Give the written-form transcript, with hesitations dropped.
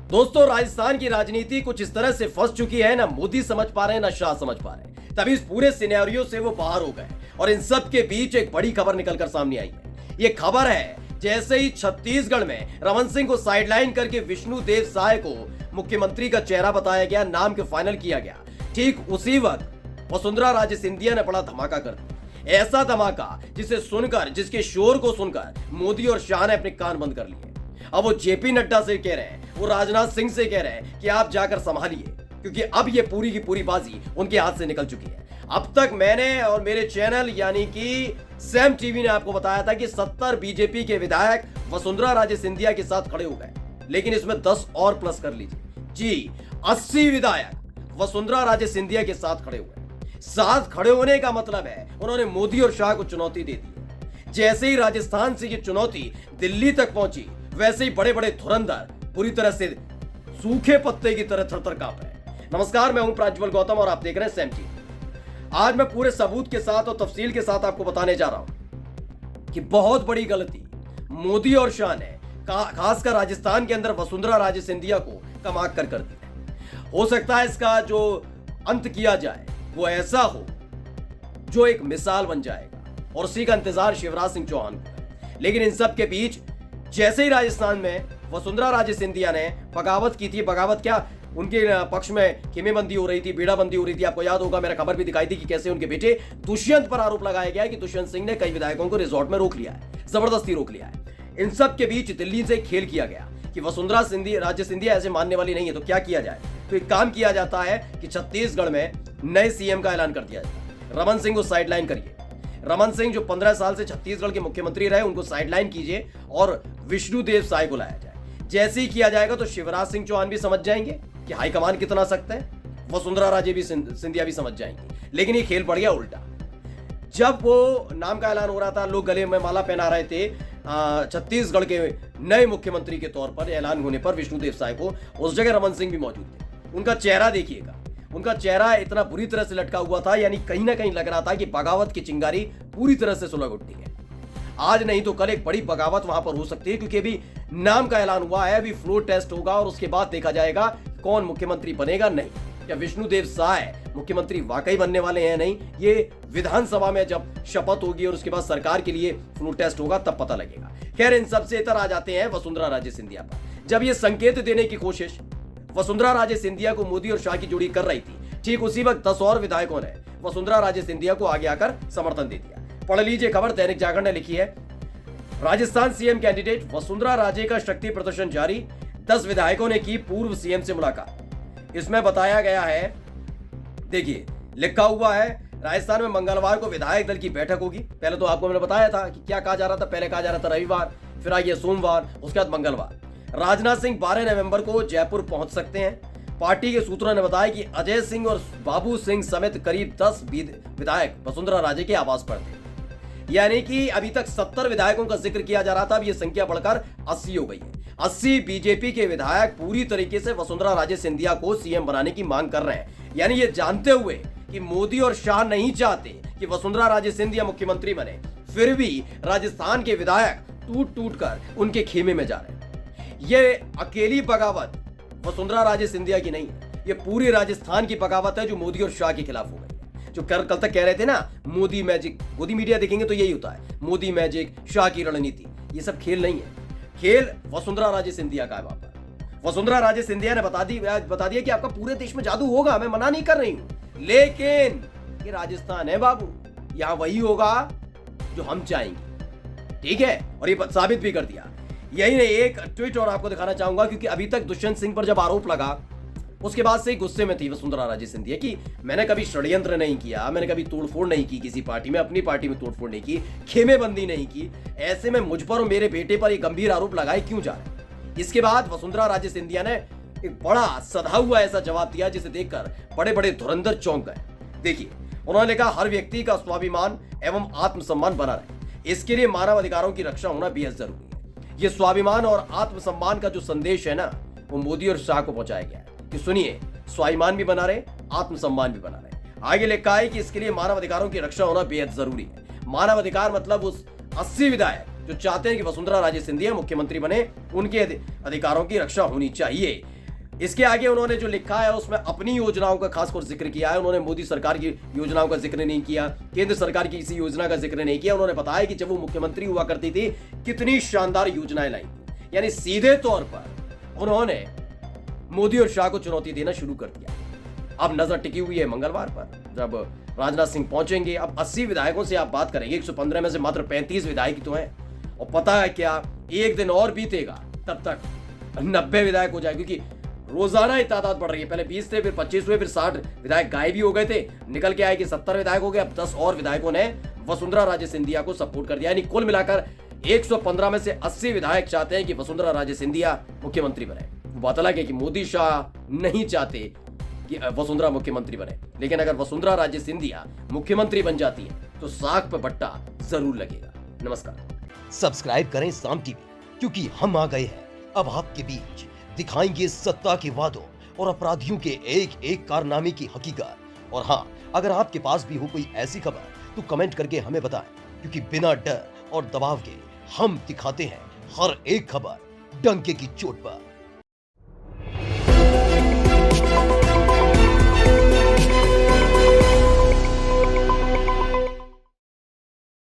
दोस्तों, राजस्थान की राजनीति कुछ इस तरह से फंस चुकी है, ना मोदी समझ पा रहे हैं ना शाह समझ पा रहे हैं। तभी इस पूरे सिनेरियो से वो बाहर हो गए और इन सब के बीच एक बड़ी खबर निकलकर सामने आई है। ये खबर है जैसे ही छत्तीसगढ़ में रमन सिंह को साइडलाइन करके विष्णुदेव साय को मुख्यमंत्री का चेहरा बताया गया, नाम के फाइनल किया गया, ठीक उसी वक्त वसुंधरा राजे सिंधिया ने बड़ा धमाका कर दिया। ऐसा धमाका जिसे सुनकर, जिसके शोर को सुनकर मोदी और शाह ने अपने कान बंद कर लिए। अब वो जेपी नड्डा से कह रहे हैं, वो राजनाथ सिंह से कह रहे हैं कि आप जाकर संभालिए, क्योंकि अब ये पूरी की पूरी बाजी उनके हाथ से निकल चुकी है। अब तक मैंने और मेरे चैनल यानी कि सैम टीवी ने आपको बताया था कि 70 बीजेपी के विधायक वसुंधरा राजे सिंधिया के साथ खड़े हो गए, लेकिन इसमें 10 और प्लस कर लीजिए जी, 80 विधायक वसुंधरा राजे सिंधिया के साथ खड़े हुए। साथ खड़े होने का मतलब है उन्होंने मोदी और शाह को चुनौती दे दी। जैसे ही राजस्थान से ये चुनौती दिल्ली तक पहुंची, वैसे ही बड़े बड़े धुरंधर पूरी तरह से सूखे पत्ते की तरह थरथर कांप रहे। नमस्कार, मैं हूं प्राज्वल गौतम और आप देख रहे हैं सैम टीवी। आज मैं पूरे सबूत के साथ और तफसील के साथ आपको बताने जा रहा हूं कि बहुत बड़ी गलती मोदी और शाह ने खासकर राजस्थान के अंदर वसुंधरा राजे सिंधिया को कमाक कर दी। हो सकता है इसका जो अंत किया जाए वो ऐसा हो जो एक मिसाल बन जाएगा, और उसी का इंतजार शिवराज सिंह चौहान को है। लेकिन इन सब के बीच जैसे ही राजस्थान में वसुंधरा राजे सिंधिया ने बगावत की थी, बगावत क्या, उनके पक्ष में खेमेबंदी हो रही थी, बेड़ाबंदी हो रही थी। आपको याद होगा, मेरा खबर भी दिखाई थी कि कैसे उनके बेटे दुष्यंत पर आरोप लगाया गया है कि दुष्यंत सिंह ने कई विधायकों को रिजॉर्ट में रोक लिया है, जबरदस्ती रोक लिया है। इन सब के बीच दिल्ली से खेल किया गया कि वसुंधरा राजे सिंधिया ऐसे मानने वाली नहीं है, तो क्या किया जाए। तो एक काम किया जाता है कि छत्तीसगढ़ में नए सीएम का ऐलान कर दिया जाए। रमन सिंह को साइडलाइन करिए। रमन सिंह जो 15 साल से छत्तीसगढ़ के मुख्यमंत्री रहे, उनको साइडलाइन कीजिए और विष्णुदेव साय को लाया जाए। जैसे ही किया जाएगा तो शिवराज सिंह चौहान भी समझ जाएंगे कि हाईकमान कितना सख्त है, वसुंधरा राजे भी सिंधिया भी समझ जाएंगे। लेकिन ये खेल पड़ गया उल्टा। जब वो नाम का ऐलान हो रहा था, लोग गले में माला पहना रहे थे छत्तीसगढ़ के नए मुख्यमंत्री के तौर पर ऐलान होने पर विष्णुदेव साय को, उस जगह रमन सिंह भी मौजूद थे। उनका चेहरा देखिएगा, उनका चेहरा इतना बुरी तरह से लटका हुआ था, यानी कहीं ना कहीं लग रहा था कि बगावत की चिंगारी पूरी तरह से सुलग उठती है। आज नहीं तो कल एक बड़ी बगावत वहां पर हो सकती है, क्योंकि अभी नाम का ऐलान हुआ है, अभी फ्लोर टेस्ट होगा और उसके बाद देखा जाएगा कौन मुख्यमंत्री बनेगा। नहीं, क्या विष्णुदेव साय मुख्यमंत्री वाकई बनने वाले हैं, नहीं, ये विधानसभा में जब शपथ होगी और उसके बाद सरकार के लिए फ्लोर टेस्ट होगा तब पता लगेगा। खैर, इन सबसे इतर आ जाते हैं वसुंधरा राजे सिंधिया पर। जब ये संकेत देने की कोशिश वसुंधरा राजे सिंधिया को मोदी और शाह की जोड़ी कर रही थी, ठीक उसी वक्त 10 और विधायकों ने वसुंधरा राजे सिंधिया को आगे आकर समर्थन दे दिया। पढ़ लीजिए खबर, दैनिक जागरण ने लिखी है, राजस्थान सीएम कैंडिडेट वसुंधरा राजे का शक्ति प्रदर्शन जारी, 10 विधायकों ने की पूर्व सीएम से मुलाकात। इसमें बताया गया है, देखिए लिखा हुआ है, राजस्थान में मंगलवार को विधायक दल की बैठक होगी। पहले तो आपको मैंने बताया था कि क्या कहा जा रहा था, पहले कहा जा रहा था रविवार, फिर आ गया सोमवार, उसके बाद मंगलवार। राजनाथ सिंह 12 नवंबर को जयपुर पहुंच सकते हैं। पार्टी के सूत्रों ने बताया कि अजय सिंह और बाबू सिंह समेत करीब 10 विधायक वसुंधरा राजे के आवास पर थे। यानी कि अभी तक 70 विधायकों का जिक्र किया जा रहा था, अब यह संख्या बढ़कर 80 हो गई है। 80 बीजेपी के विधायक पूरी तरीके से वसुंधरा राजे सिंधिया को सीएम बनाने की मांग कर रहे हैं, यानी ये जानते हुए कि मोदी और शाह नहीं चाहते कि वसुंधरा राजे सिंधिया मुख्यमंत्री बने, फिर भी राजस्थान के विधायक टूट टूट कर उनके खेमे में जा रहे हैं। ये अकेली बगावत वसुंधरा राजे सिंधिया की नहीं है, ये पूरी राजस्थान की बगावत है जो मोदी और शाह के खिलाफ हो गई है। जो कल तक कह रहे थे ना, मोदी मैजिक, मोदी मीडिया देखेंगे तो यही होता है, मोदी मैजिक, शाह की रणनीति, ये सब खेल नहीं है। खेल वसुंधरा राजे सिंधिया का है। वहां पर वसुंधरा राजे सिंधिया ने बता दिया कि आपका पूरे देश में जादू होगा, मैं मना नहीं कर रही हूं, लेकिन ये राजस्थान है बाबू, यहां वही होगा जो हम चाहेंगे, ठीक है। और ये साबित भी कर दिया। यही नहीं, एक ट्वीट और आपको दिखाना चाहूंगा, क्योंकि अभी तक दुष्यंत सिंह पर जब आरोप लगा, उसके बाद से ही गुस्से में थी वसुंधरा राजे सिंधिया कि मैंने कभी षड्यंत्र नहीं किया, मैंने कभी तोड़फोड़ नहीं की किसी पार्टी में, अपनी पार्टी में तोड़फोड़ नहीं की, खेमेबंदी नहीं की, ऐसे में मुझ पर और मेरे बेटे पर एक गंभीर आरोप लगाए क्यों जा रहे हैं। इसके बाद वसुंधरा राजे सिंधिया ने एक बड़ा सधा हुआ ऐसा जवाब दिया जिसे देखकर बड़े बड़े धुरंधर चौंक गए। देखिए, उन्होंने कहा, हर व्यक्ति का स्वाभिमान एवं आत्मसम्मान बना रहे, इसके लिए मानव अधिकारों की रक्षा होना बेहद जरूरी है। ये स्वाभिमान और आत्मसम्मान का जो संदेश है ना, वो मोदी और शाह को पहुंचाया गया है कि सुनिए, स्वाभिमान भी बना रहे, आत्मसम्मान भी बना रहे। आगे लिखा है कि इसके लिए मानव अधिकारों की रक्षा होना बेहद जरूरी है। मानव अधिकार मतलब उस 80 विधायक जो चाहते हैं कि वसुंधरा राजे सिंधिया मुख्यमंत्री बने, उनके अधिकारों की रक्षा होनी चाहिए। इसके आगे उन्होंने जो लिखा है उसमें अपनी योजनाओं का खासकर जिक्र किया है। उन्होंने मोदी सरकार की योजनाओं का जिक्र नहीं किया, केंद्र सरकार की किसी योजना का जिक्र नहीं किया। उन्होंने बताया कि जब वो मुख्यमंत्री हुआ करती थी कितनी शानदार योजनाएं लाई थी। यानी सीधे तौर पर उन्होंने मोदी और शाह को चुनौती देना शुरू कर दिया। अब नजर टिकी हुई है मंगलवार पर, जब राजनाथ सिंह पहुंचेंगे। अब 80 विधायकों से आप बात करेंगे, 115 में से मात्र 35 विधायक तो हैं। और पता है क्या, एक दिन और बीतेगा तब तक 90 विधायक हो जाए, क्योंकि रोजाना ही तादाद बढ़ रही है। पहले 20 थे, फिर 25 हुए, फिर 60 विधायक गायब भी हो गए थे, निकल के आए कि 70 विधायक हो गए। अब 10 और विधायकों ने वसुंधरा राजे सिंधिया को सपोर्ट कर दिया। यानी कुल मिलाकर 115 में से 80 विधायक चाहते हैं कि वसुंधरा राजे सिंधिया मुख्यमंत्री बने। बात अलग है कि मोदी शाह नहीं चाहते कि वसुंधरा मुख्यमंत्री बने, लेकिन अगर वसुंधरा राजे सिंधिया मुख्यमंत्री बन जाती है तो साग पे बट्टा जरूर लगेगा। नमस्कार। सब्सक्राइब करें साम टीवी, क्योंकि हम आ गए हैं अब आपके बीच। दिखाएंगे सत्ता के वादों और अपराधियों के एक एक कारनामे की हकीकत। और हाँ, अगर आपके पास भी हो कोई ऐसी खबर तो कमेंट करके हमें बताएं, क्योंकि बिना डर और दबाव के हम दिखाते हैं हर एक खबर डंके की चोट पर।